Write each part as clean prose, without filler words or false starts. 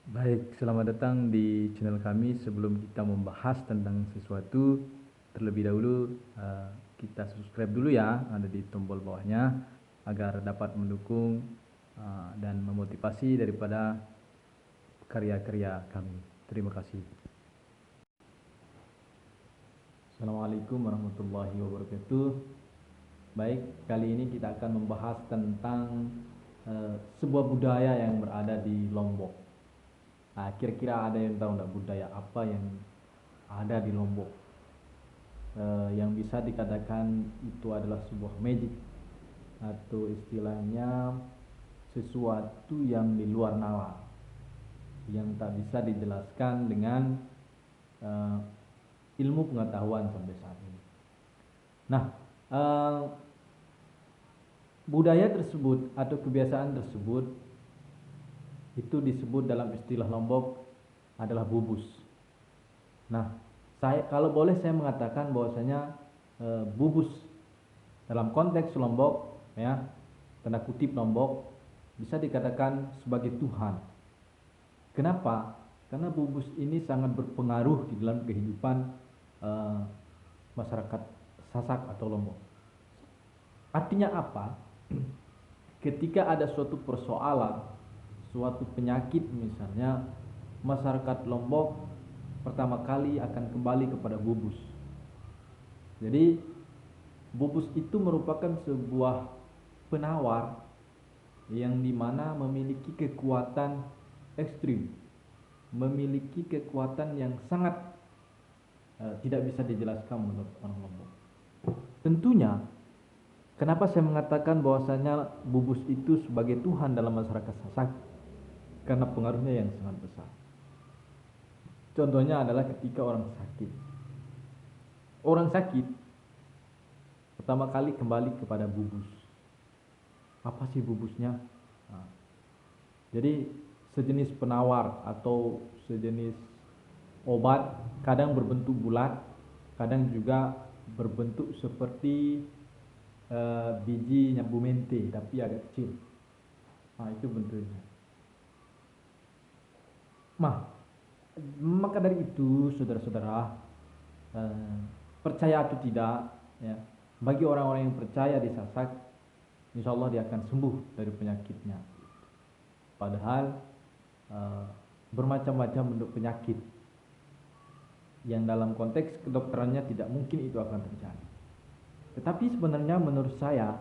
Baik, selamat datang di channel kami. Sebelum kita membahas tentang sesuatu, terlebih dahulu kita subscribe dulu ya, ada di tombol bawahnya, agar dapat mendukung dan memotivasi daripada karya-karya kami. Terima kasih. Assalamualaikum warahmatullahi wabarakatuh. Baik, kali ini kita akan membahas tentang sebuah budaya yang berada di Lombok. Nah, kira-kira ada yang tahu nggak budaya apa yang ada di Lombok? Yang bisa dikatakan itu adalah sebuah magic atau istilahnya sesuatu yang di luar nalar, yang tak bisa dijelaskan dengan ilmu pengetahuan sampai saat ini. Nah, budaya tersebut atau kebiasaan tersebut itu disebut dalam istilah Lombok adalah bubus. Nah, kalau boleh saya mengatakan bahwasanya bubus dalam konteks Lombok, ya, tanda kutip Lombok, bisa dikatakan sebagai Tuhan. Kenapa? Karena bubus ini sangat berpengaruh di dalam kehidupan masyarakat Sasak atau Lombok. Artinya apa? Ketika ada suatu persoalan, suatu penyakit misalnya, masyarakat Lombok pertama kali akan kembali kepada bubus. Jadi bubus itu merupakan sebuah penawar yang dimana memiliki kekuatan ekstrim, memiliki kekuatan yang sangat tidak bisa dijelaskan menurut orang Lombok. Tentunya, kenapa saya mengatakan bahwasanya bubus itu sebagai Tuhan dalam masyarakat Sasak? Karena pengaruhnya yang sangat besar. Contohnya adalah ketika orang sakit. Orang sakit pertama kali kembali kepada bubus. Apa sih bubusnya? Nah, jadi sejenis penawar atau sejenis obat, kadang berbentuk bulat, kadang juga berbentuk seperti biji nyambu mente tapi agak kecil. Nah, itu bentuknya. Maka dari itu, saudara-saudara, percaya atau tidak, ya, bagi orang-orang yang percaya di Sasak, insya Allah dia akan sembuh dari penyakitnya. Padahal bermacam-macam bentuk penyakit yang dalam konteks kedokterannya tidak mungkin itu akan terjadi. Tetapi sebenarnya menurut saya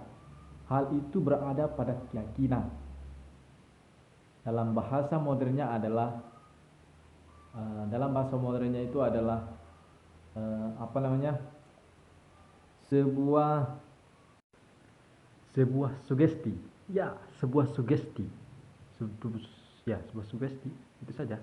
hal itu berada pada keyakinan. Dalam bahasa modernnya itu adalah sebuah sugesti. Ya, sebuah sugesti. Sebuah sugesti, itu saja.